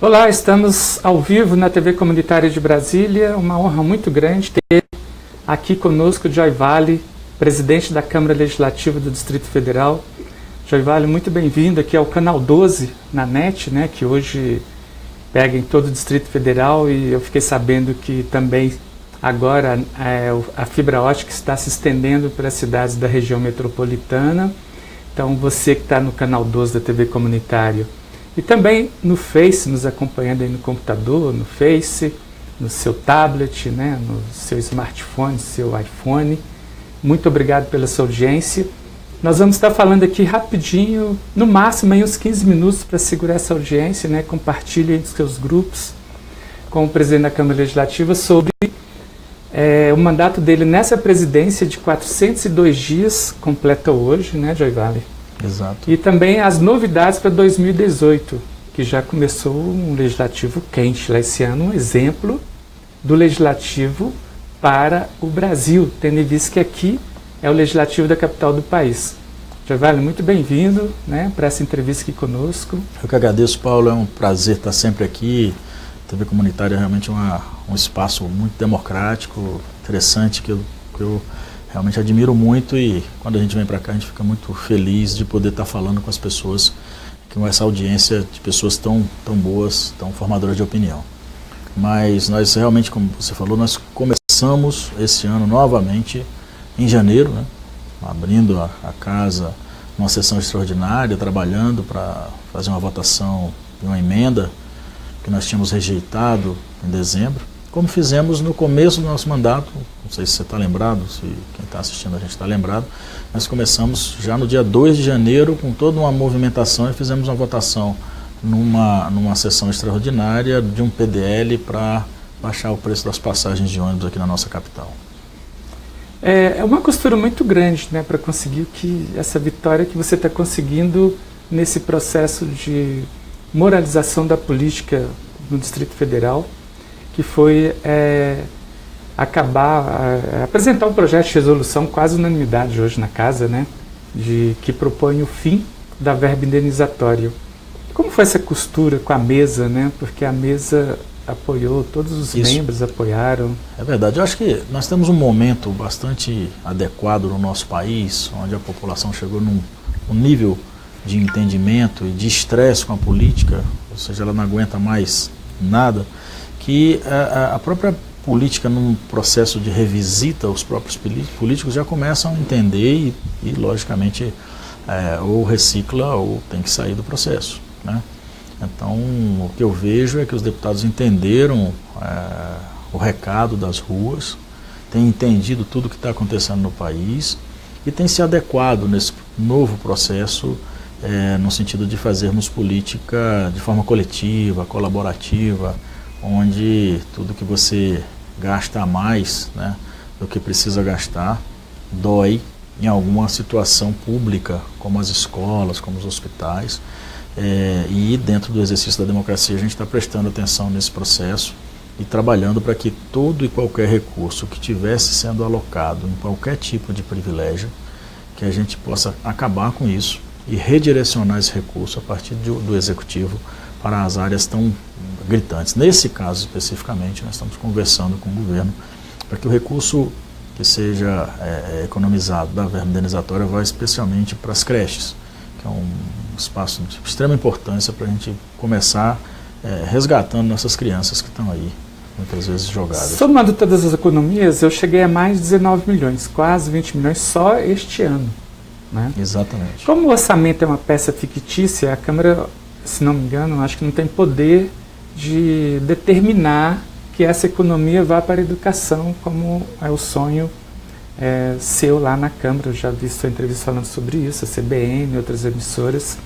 Olá, estamos ao vivo na TV Comunitária de Brasília. Uma honra muito grande ter aqui conosco o Joy Vale, presidente da Câmara Legislativa do Distrito Federal. Joy Vale, muito bem-vindo aqui ao Canal 12 na NET, né, que hoje pega em todo o Distrito Federal, e eu fiquei sabendo que também agora a fibra ótica está se estendendo para as cidades da região metropolitana. Então você que está no Canal 12 da TV Comunitária e também no Face, nos acompanhando aí no computador, no Face, no seu tablet, né, no seu smartphone, seu iPhone. Muito obrigado pela sua audiência. Nós vamos estar falando aqui rapidinho, no máximo aí uns 15 minutos para segurar essa audiência, né? Compartilhe nos seus grupos com o presidente da Câmara Legislativa sobre o mandato dele nessa presidência de 402 dias, completa hoje, né, Joy Vale? Exato. E também as novidades para 2018, que já começou um legislativo quente lá esse ano, um exemplo do legislativo para o Brasil, tendo em vista que aqui é o legislativo da capital do país. Joy Vale, muito bem-vindo, né, para essa entrevista aqui conosco. Eu que agradeço, Paulo, é um prazer estar sempre aqui. A TV Comunitária é realmente um espaço muito democrático, interessante, que eu realmente admiro muito, e quando a gente vem para cá a gente fica muito feliz de poder estar falando com as pessoas, com essa audiência de pessoas tão boas, tão formadoras de opinião. Mas nós realmente, como você falou, nós começamos esse ano novamente em janeiro, né, abrindo a casa numa sessão extraordinária, trabalhando para fazer uma votação de uma emenda que nós tínhamos rejeitado em dezembro, como fizemos no começo do nosso mandato. Não sei se você está lembrado, se quem está assistindo a gente está lembrado. Nós começamos já no dia 2 de janeiro com toda uma movimentação e fizemos uma votação numa sessão extraordinária de um PDL para baixar o preço das passagens de ônibus aqui na nossa capital. É uma costura muito grande, né, para conseguir essa vitória que você está conseguindo nesse processo de moralização da política no Distrito Federal, que foi apresentar um projeto de resolução quase unanimidade hoje na casa, né, que propõe o fim da verba indenizatória. Como foi essa costura com a mesa, né, porque a mesa apoiou, todos os membros apoiaram. É verdade, eu acho que nós temos um momento bastante adequado no nosso país, onde a população chegou num nível de entendimento e de estresse com a política, ou seja, ela não aguenta mais nada, que a própria política, num processo de revisita, os próprios políticos já começam a entender e logicamente, ou recicla ou tem que sair do processo, né? Então, o que eu vejo é que os deputados entenderam o recado das ruas, têm entendido tudo o que está acontecendo no país e têm se adequado nesse novo processo, no sentido de fazermos política de forma coletiva, colaborativa, onde tudo que você gasta a mais, né, do que precisa gastar dói em alguma situação pública, como as escolas, como os hospitais. E dentro do exercício da democracia a gente está prestando atenção nesse processo e trabalhando para que todo e qualquer recurso que tivesse sendo alocado em qualquer tipo de privilégio, que a gente possa acabar com isso e redirecionar esse recurso a partir do executivo para as áreas tão gritantes. Nesse caso especificamente, nós estamos conversando com o governo para que o recurso que seja economizado da verba indenizatória vá especialmente para as creches, que é um espaço de extrema importância para a gente começar resgatando nossas crianças que estão aí, muitas vezes jogadas. Somando todas as economias, eu cheguei a mais de 19 milhões, quase 20 milhões só este ano, né? Exatamente. Como o orçamento é uma peça fictícia, a Câmara, se não me engano, acho que não tem poder de determinar que essa economia vá para a educação, como é o sonho seu lá na Câmara. Eu já vi sua entrevista falando sobre isso, a CBN, outras emissoras.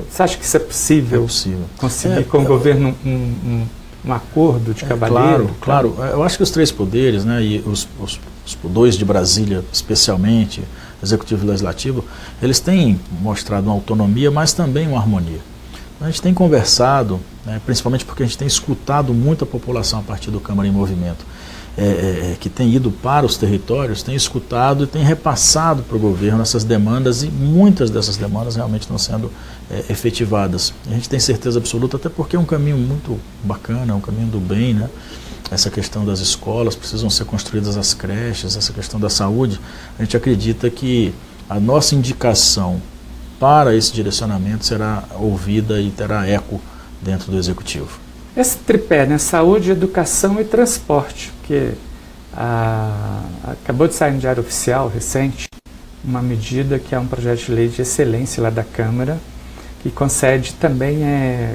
Você acha que isso é possível? É possível. Conseguir com o governo um acordo de cavaleiro? Claro. Eu acho que os três poderes, né, e os dois de Brasília especialmente, Executivo e Legislativo, eles têm mostrado uma autonomia, mas também uma harmonia. A gente tem conversado, né, principalmente porque a gente tem escutado muito a população a partir do Câmara em Movimento. que tem ido para os territórios, tem escutado e tem repassado para o governo essas demandas, e muitas dessas demandas realmente estão sendo efetivadas. A gente tem certeza absoluta, até porque é um caminho muito bacana, é um caminho do bem, né? Essa questão das escolas, precisam ser construídas as creches, essa questão da saúde. A gente acredita que a nossa indicação para esse direcionamento será ouvida e terá eco dentro do Executivo. Esse tripé, né? Saúde, educação e transporte, porque acabou de sair no Diário Oficial recente uma medida que é um projeto de lei de excelência lá da Câmara, que concede também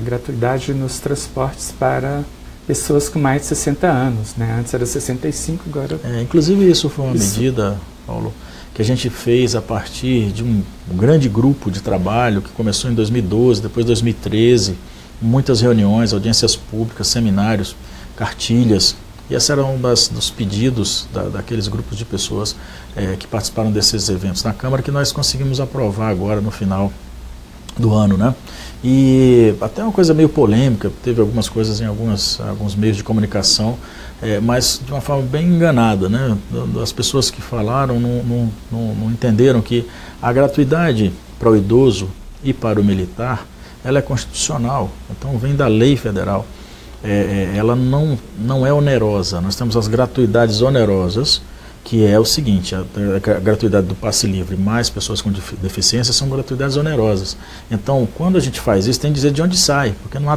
gratuidade nos transportes para pessoas com mais de 60 anos, né? Antes era 65, agora... Inclusive isso foi uma medida, Paulo, que a gente fez a partir de um grande grupo de trabalho que começou em 2012, depois 2013, muitas reuniões, audiências públicas, seminários, cartilhas, e esse era um dos pedidos daqueles grupos de pessoas que participaram desses eventos na Câmara, que nós conseguimos aprovar agora no final do ano, né? E até uma coisa meio polêmica, teve algumas coisas em alguns meios de comunicação, mas de uma forma bem enganada, né? As pessoas que falaram não entenderam que a gratuidade para o idoso e para o militar, ela é constitucional, então vem da lei federal. Ela não é onerosa. Nós temos as gratuidades onerosas, que é o seguinte: a gratuidade do passe livre mais pessoas com deficiência são gratuidades onerosas. Então, quando a gente faz isso, tem que dizer de onde sai, porque não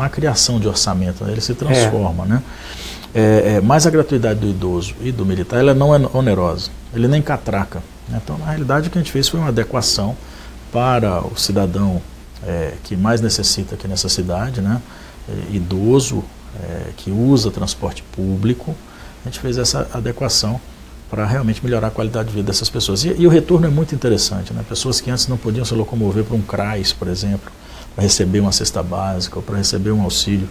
há criação de orçamento, né? Ele se transforma, né? Mas a gratuidade do idoso e do militar, ela não é onerosa, ele nem catraca. Então, na realidade, o que a gente fez foi uma adequação para o cidadão que mais necessita aqui nessa cidade, né? Idoso, que usa transporte público. A gente fez essa adequação para realmente melhorar a qualidade de vida dessas pessoas. E o retorno é muito interessante, né? Pessoas que antes não podiam se locomover para um CRAS, por exemplo, para receber uma cesta básica ou para receber um auxílio,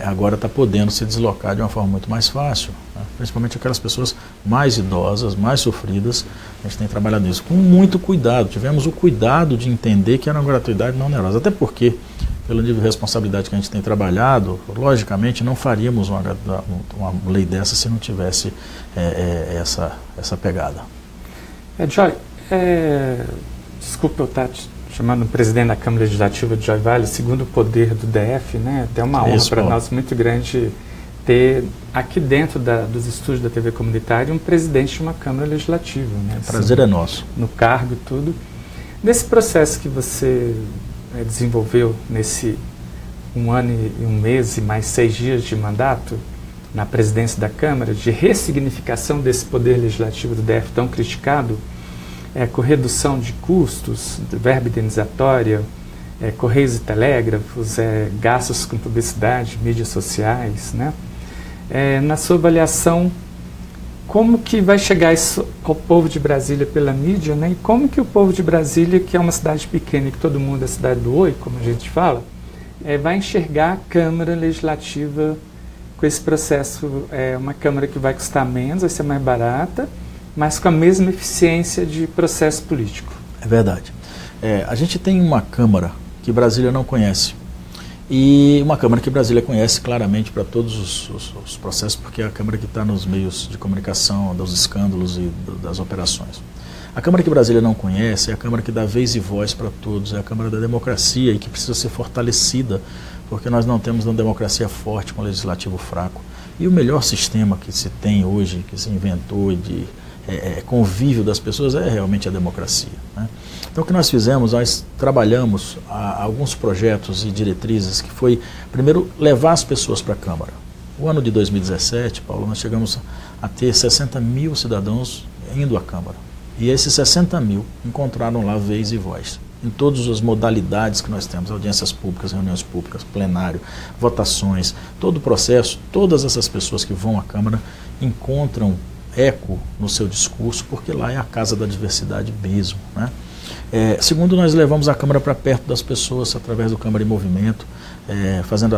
agora está podendo se deslocar de uma forma muito mais fácil, né? Principalmente aquelas pessoas mais idosas, mais sofridas. A gente tem trabalhado nisso com muito cuidado. Tivemos o cuidado de entender que era uma gratuidade não onerosa, até porque, pelo nível de responsabilidade que a gente tem trabalhado, logicamente não faríamos uma lei dessa se não tivesse essa pegada. Joy, desculpa eu estar te chamando o presidente da Câmara Legislativa de Joy Vale, segundo o poder do DF, né? É uma honra para nós muito grande ter aqui dentro dos estúdios da TV Comunitária um presidente de uma Câmara Legislativa, né? O prazer é nosso. No cargo e tudo. Nesse processo que você desenvolveu nesse 1 ano e 1 mês e mais 6 dias de mandato na presidência da Câmara, de ressignificação desse poder legislativo do DF tão criticado, com redução de custos, de verba indenizatória, correios e telégrafos, gastos com publicidade, mídias sociais, né? Na sua avaliação, como que vai chegar isso ao povo de Brasília pela mídia, né? E como que o povo de Brasília, que é uma cidade pequena e que todo mundo é a cidade do oi, como a gente fala, vai enxergar a Câmara Legislativa com esse processo? Uma Câmara que vai custar menos, vai ser mais barata, mas com a mesma eficiência de processo político. É verdade. A gente tem uma Câmara que Brasília não conhece. E uma Câmara que Brasília conhece claramente para todos os processos, porque é a Câmara que está nos meios de comunicação, dos escândalos e das operações. A Câmara que Brasília não conhece é a Câmara que dá vez e voz para todos, é a Câmara da democracia e que precisa ser fortalecida, porque nós não temos uma democracia forte com um legislativo fraco. E o melhor sistema que se tem hoje, que se inventou de convívio das pessoas, é realmente a democracia, né? Então o que nós fizemos, nós trabalhamos alguns projetos e diretrizes que foi, primeiro, levar as pessoas para a Câmara. O ano de 2017, Paulo, nós chegamos a ter 60 mil cidadãos indo à Câmara. E esses 60 mil encontraram lá vez e voz, em todas as modalidades que nós temos, audiências públicas, reuniões públicas, plenário, votações, todo o processo, todas essas pessoas que vão à Câmara encontram eco no seu discurso, porque lá é a casa da diversidade mesmo, né? Segundo, nós levamos a Câmara para perto das pessoas através do Câmara em Movimento, fazendo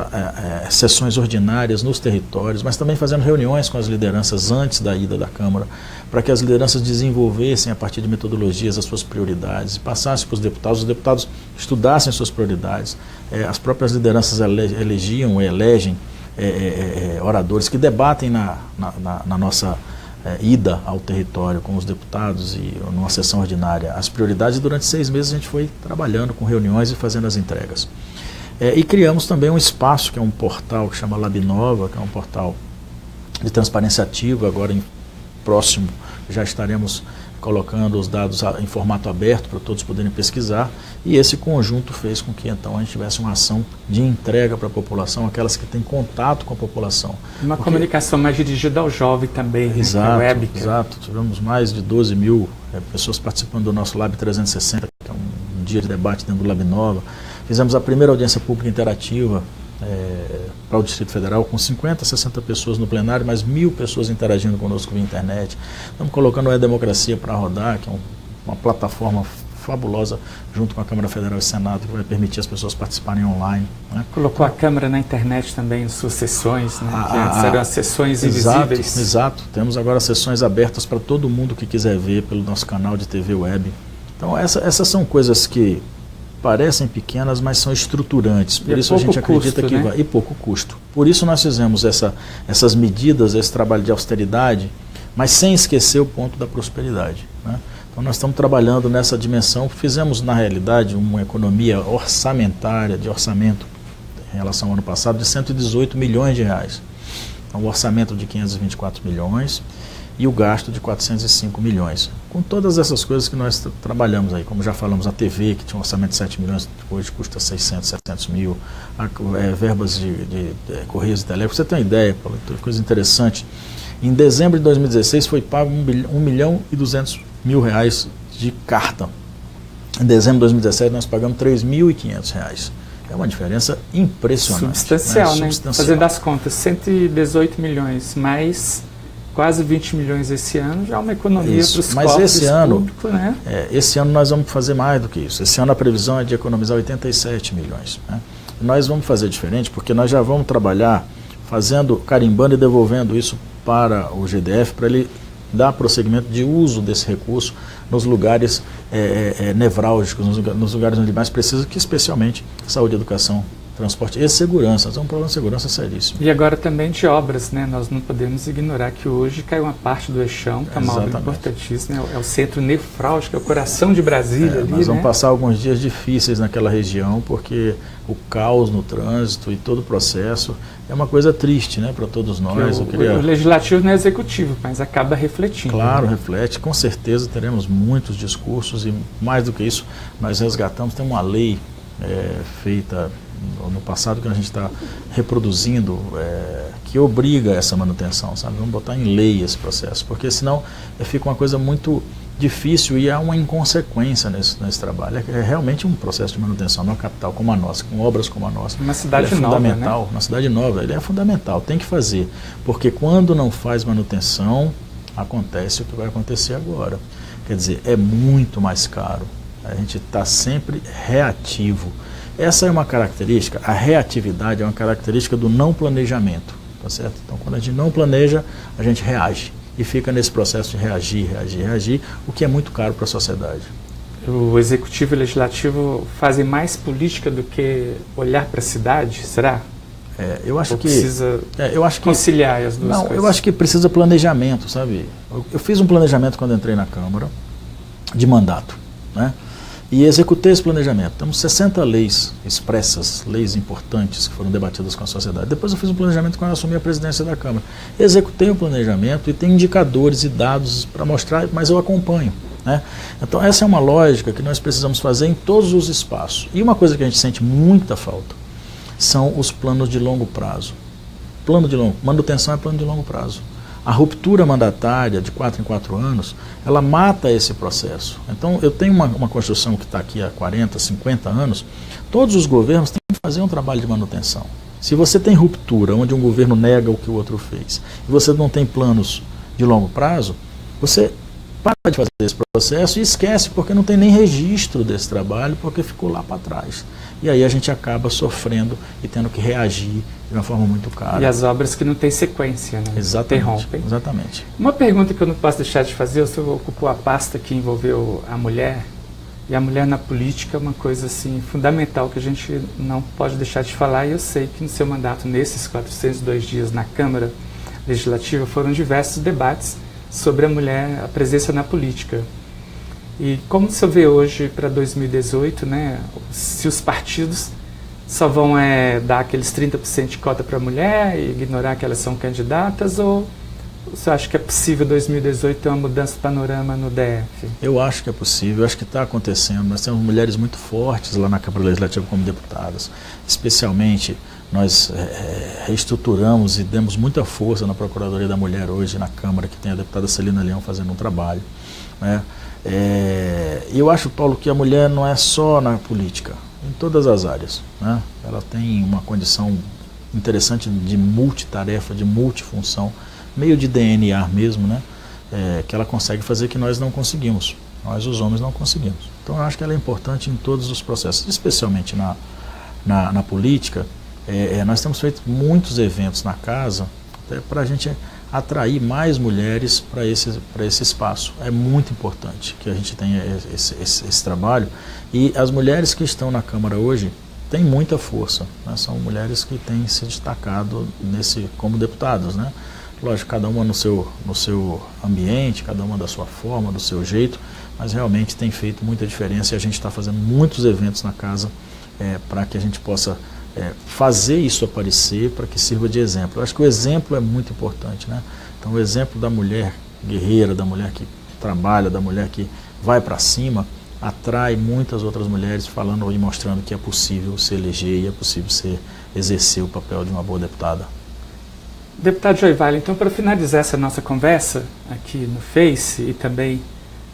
sessões ordinárias nos territórios, mas também fazendo reuniões com as lideranças antes da ida da Câmara, para que as lideranças desenvolvessem a partir de metodologias as suas prioridades e passassem para os deputados estudassem suas prioridades. As próprias lideranças elegiam ou elegem oradores que debatem na nossa ida ao território com os deputados e numa sessão ordinária as prioridades. Durante 6 meses a gente foi trabalhando com reuniões e fazendo as entregas. E criamos também um espaço, que é um portal que chama Labnova, que é um portal de transparência ativa. Agora, próximo, já estaremos colocando os dados em formato aberto para todos poderem pesquisar, e esse conjunto fez com que então a gente tivesse uma ação de entrega para a população, aquelas que têm contato com a população. Uma comunicação mais dirigida ao jovem também, exato, né? Exato, tivemos mais de 12 mil pessoas participando do nosso Lab 360, que é um dia de debate dentro do Labnova. Fizemos a primeira audiência pública interativa para o Distrito Federal, com 50, 60 pessoas no plenário, mais 1.000 pessoas interagindo conosco via internet. Estamos colocando a E-Democracia para rodar, que é uma plataforma fabulosa, junto com a Câmara Federal e Senado, que vai permitir as pessoas participarem online, né? Colocou a Câmara na internet também, em suas sessões, né? Que antes eram as sessões invisíveis. Exato. Temos agora sessões abertas para todo mundo que quiser ver pelo nosso canal de TV Web. Então essas são coisas que parecem pequenas, mas são estruturantes. Por isso a gente acredita que vai. E pouco custo. Por isso nós fizemos essas medidas, esse trabalho de austeridade, mas sem esquecer o ponto da prosperidade, né? Então nós estamos trabalhando nessa dimensão. Fizemos, na realidade, uma economia orçamentária, de orçamento, em relação ao ano passado, de 118 milhões de reais. Então, o orçamento de 524 milhões e o gasto de 405 milhões. Com todas essas coisas que nós trabalhamos aí, como já falamos, a TV, que tinha um orçamento de 7 milhões, hoje custa 600, 700 mil, verbas de Correios e Telégrafos. Você tem uma ideia, Paulo, coisa interessante. Em dezembro de 2016 foi pago 1 milhão e 200 mil reais de carta. Em dezembro de 2017 nós pagamos 3.500 reais. É uma diferença impressionante. Substancial, né? Fazendo as contas, 118 milhões, mais quase 20 milhões esse ano, já é uma economia para os cofres públicos, né? Esse ano nós vamos fazer mais do que isso. Esse ano a previsão é de economizar 87 milhões. Né? Nós vamos fazer diferente, porque nós já vamos trabalhar carimbando e devolvendo isso para o GDF, para ele dar prosseguimento de uso desse recurso nos lugares nevrálgicos, nos lugares onde mais precisa, que especialmente saúde, educação, transporte e segurança. É um problema de segurança seríssimo. E agora também de obras, né? Nós não podemos ignorar que hoje caiu uma parte do Eixão, que é uma obra importantíssima, é o centro nefrálgico, é o coração de Brasília. Nós vamos passar alguns dias difíceis naquela região, porque o caos no trânsito e todo o processo é uma coisa triste, né, para todos nós. O legislativo não é executivo, mas acaba refletindo. Claro, né? Reflete. Com certeza teremos muitos discursos e, mais do que isso, nós resgatamos. Tem uma lei feita no passado que a gente está reproduzindo, que obriga essa manutenção, sabe? Vamos botar em lei esse processo, porque senão fica uma coisa muito difícil e há uma inconsequência nesse trabalho. É realmente um processo de manutenção numa capital como a nossa, com obras como a nossa. Uma cidade nova, fundamental, né? Uma cidade nova, ele é fundamental, tem que fazer, porque quando não faz manutenção, acontece o que vai acontecer agora. Quer dizer, é muito mais caro, a gente está sempre reativo. Essa é uma característica, a reatividade é uma característica do não planejamento, tá certo? Então, quando a gente não planeja, a gente reage e fica nesse processo de reagir, o que é muito caro para a sociedade. O Executivo e o Legislativo fazem mais política do que olhar para a cidade, será? Eu acho que precisa conciliar as duas coisas. Eu acho que precisa planejamento, sabe? Eu fiz um planejamento quando entrei na Câmara, de mandato, né? E executei esse planejamento. Temos 60 leis expressas, leis importantes que foram debatidas com a sociedade. Depois eu fiz um planejamento quando eu assumi a presidência da Câmara. Executei o planejamento e tem indicadores e dados para mostrar, mas eu acompanho, né? Então essa é uma lógica que nós precisamos fazer em todos os espaços. E uma coisa que a gente sente muita falta são os planos de longo prazo. Manutenção é plano de longo prazo. A ruptura mandatária de 4 em 4 anos, ela mata esse processo. Então, eu tenho uma construção que está aqui há 40, 50 anos, todos os governos têm que fazer um trabalho de manutenção. Se você tem ruptura, onde um governo nega o que o outro fez, e você não tem planos de longo prazo, você para de fazer esse processo e esquece, porque não tem nem registro desse trabalho, porque ficou lá para trás. E aí a gente acaba sofrendo e tendo que reagir de uma forma muito cara. E as obras que não têm sequência, né? Interrompem. Exatamente. Uma pergunta que eu não posso deixar de fazer: o senhor ocupou a pasta que envolveu a mulher E a mulher na política é uma coisa assim, fundamental que a gente não pode deixar de falar. E eu sei que no seu mandato, nesses 402 dias na Câmara Legislativa, foram diversos debates sobre a mulher, a presença na política. E como você vê hoje para 2018, né, se os partidos só vão dar aqueles 30% de cota para a mulher e ignorar que elas são candidatas, ou você acha que é possível 2018 ter uma mudança de panorama no DF? Eu acho que é possível, eu acho que está acontecendo. Nós temos mulheres muito fortes lá na Câmara Legislativa como deputadas. Especialmente, nós reestruturamos e demos muita força na Procuradoria da Mulher hoje na Câmara, que tem a deputada Celina Leão fazendo um trabalho, né? Eu acho, Paulo, que a mulher não é só na política, em todas as áreas, né? Ela tem uma condição interessante de multitarefa, de multifunção, meio de DNA mesmo, né? Que ela consegue fazer que nós não conseguimos, nós os homens não conseguimos. Então eu acho que ela é importante em todos os processos, especialmente na política. Nós temos feito muitos eventos na casa para a gente atrair mais mulheres para esse espaço. É muito importante que a gente tenha esse trabalho, e as mulheres que estão na Câmara hoje têm muita força, né? São mulheres que têm se destacado como deputadas, né? Lógico, cada uma no seu ambiente, cada uma da sua forma, do seu jeito, mas realmente tem feito muita diferença, e a gente está fazendo muitos eventos na casa para que a gente possa fazer isso aparecer, para que sirva de exemplo. Eu acho que o exemplo é muito importante, né? Então o exemplo da mulher guerreira, da mulher que trabalha, da mulher que vai para cima, atrai muitas outras mulheres, falando e mostrando que é possível se eleger e é possível exercer o papel de uma boa deputada. Deputado Joyvalle, então, para finalizar essa nossa conversa aqui no Face e também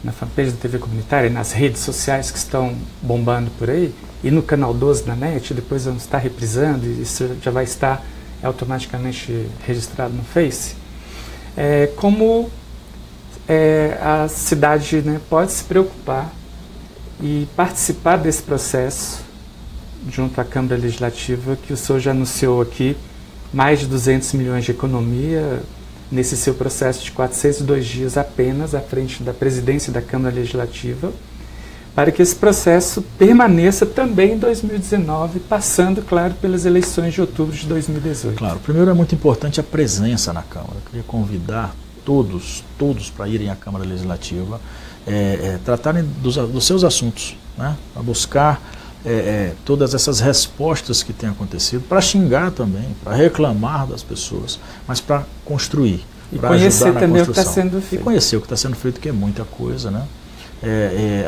na fanpage da TV Comunitária e nas redes sociais que estão bombando por aí, e no canal 12 na NET, depois vamos estar reprisando e isso já vai estar automaticamente registrado no Face, como a cidade, né, pode se preocupar e participar desse processo junto à Câmara Legislativa, que o senhor já anunciou aqui, mais de 200 milhões de economia nesse seu processo de 402 dias apenas à frente da presidência da Câmara Legislativa, para que esse processo permaneça também em 2019, passando, claro, pelas eleições de outubro de 2018. Claro, primeiro é muito importante a presença na Câmara. Eu queria convidar todos para irem à Câmara Legislativa, tratarem dos seus assuntos, né? A buscar todas essas respostas que têm acontecido, para xingar também, para reclamar das pessoas, mas para construir, para ajudar na também construção. O que está sendo feito. E conhecer o que está sendo feito, que é muita coisa, né?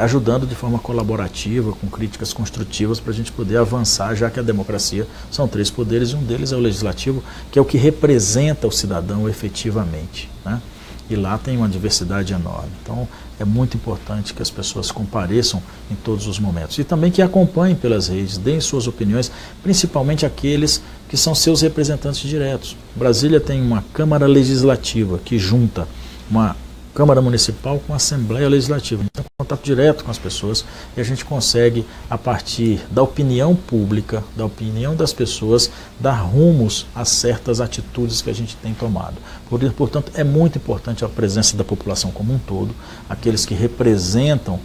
Ajudando de forma colaborativa, com críticas construtivas, para a gente poder avançar, já que a democracia são 3 poderes, e um deles é o legislativo, que é o que representa o cidadão efetivamente, né? E lá tem uma diversidade enorme. Então é muito importante que as pessoas compareçam em todos os momentos. E também que acompanhem pelas redes, deem suas opiniões, principalmente aqueles que são seus representantes diretos. Brasília tem uma Câmara Legislativa que junta uma Câmara Municipal com a Assembleia Legislativa. A gente tem contato direto com as pessoas e a gente consegue, a partir da opinião pública, da opinião das pessoas, dar rumos a certas atitudes que a gente tem tomado. Portanto, é muito importante a presença da população como um todo, aqueles que representam,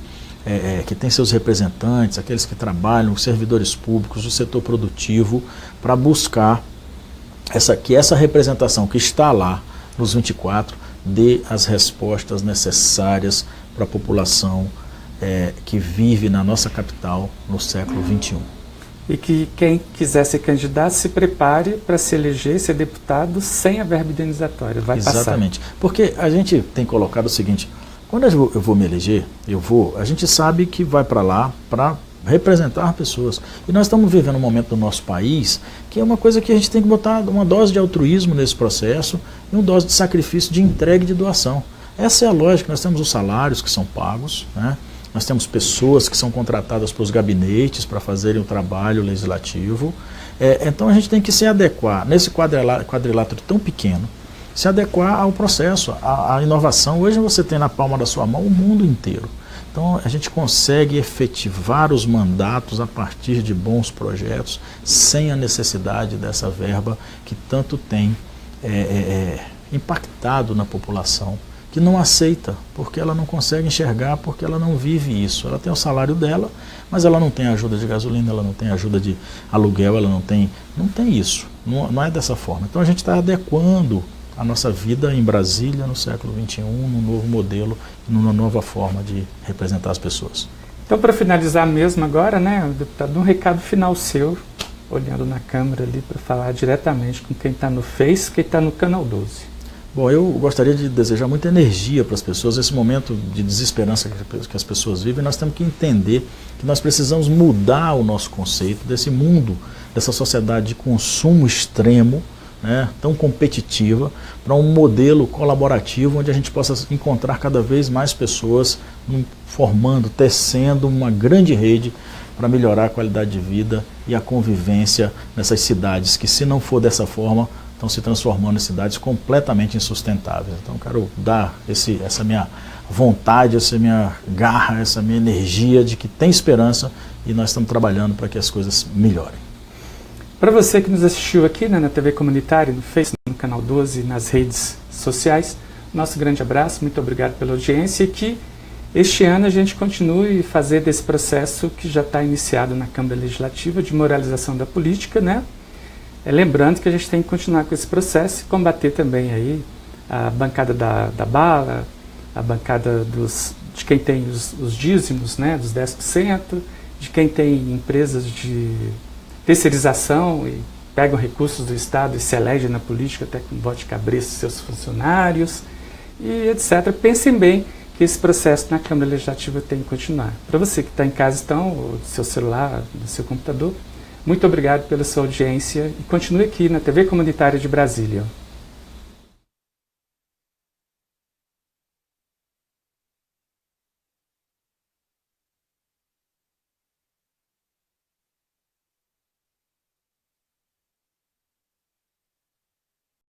que têm seus representantes, aqueles que trabalham, os servidores públicos, o setor produtivo, para buscar que essa representação que está lá nos 24 dê as respostas necessárias para a população que vive na nossa capital no século XXI. E que quem quiser ser candidato se prepare para se eleger, ser deputado sem a verba indenizatória. Vai passar. Exatamente. Porque a gente tem colocado o seguinte: quando eu vou me eleger, a gente sabe que vai para lá para representar pessoas. E nós estamos vivendo um momento do nosso país que é uma coisa que a gente tem que botar uma dose de altruísmo nesse processo e uma dose de sacrifício, de entrega e de doação. Essa é a lógica. Nós temos os salários que são pagos, né? Nós temos pessoas que são contratadas pelos gabinetes para fazerem o trabalho legislativo. Então a gente tem que se adequar, nesse quadrilátero tão pequeno, se adequar ao processo, à inovação. Hoje você tem na palma da sua mão o mundo inteiro. Então a gente consegue efetivar os mandatos a partir de bons projetos, sem a necessidade dessa verba que tanto tem impactado na população que não aceita, porque ela não consegue enxergar, porque ela não vive isso. Ela tem o salário dela, mas ela não tem ajuda de gasolina, ela não tem ajuda de aluguel, ela não tem isso, não é dessa forma. Então a gente está adequando a nossa vida em Brasília no século XXI, num novo modelo, numa nova forma de representar as pessoas. Então, para finalizar mesmo agora, né, deputado, um recado final seu, olhando na câmera ali para falar diretamente com quem está no Face, quem está no Canal 12. Bom, eu gostaria de desejar muita energia para as pessoas. Esse momento de desesperança que as pessoas vivem, nós temos que entender que nós precisamos mudar o nosso conceito desse mundo, dessa sociedade de consumo extremo, né, tão competitiva, para um modelo colaborativo onde a gente possa encontrar cada vez mais pessoas formando, tecendo uma grande rede para melhorar a qualidade de vida e a convivência nessas cidades que, se não for dessa forma, estão se transformando em cidades completamente insustentáveis. Então, quero dar essa minha vontade, essa minha garra, essa minha energia de que tem esperança e nós estamos trabalhando para que as coisas melhorem. Para você que nos assistiu aqui, né, na TV Comunitária, no Facebook, no Canal 12 e nas redes sociais, nosso grande abraço, muito obrigado pela audiência e que este ano a gente continue a fazer desse processo que já está iniciado na Câmara Legislativa de moralização da política, né? Lembrando que a gente tem que continuar com esse processo e combater também aí a bancada da bala, a bancada de quem tem os dízimos, né, dos 10%, de quem tem empresas de terceirização e pegam recursos do Estado e se elegem na política até com voto de cabresto seus funcionários e etc. Pensem bem que esse processo na Câmara Legislativa tem que continuar. Para você que está em casa, então, ou do seu celular, do seu computador, muito obrigado pela sua audiência e continue aqui na TV Comunitária de Brasília.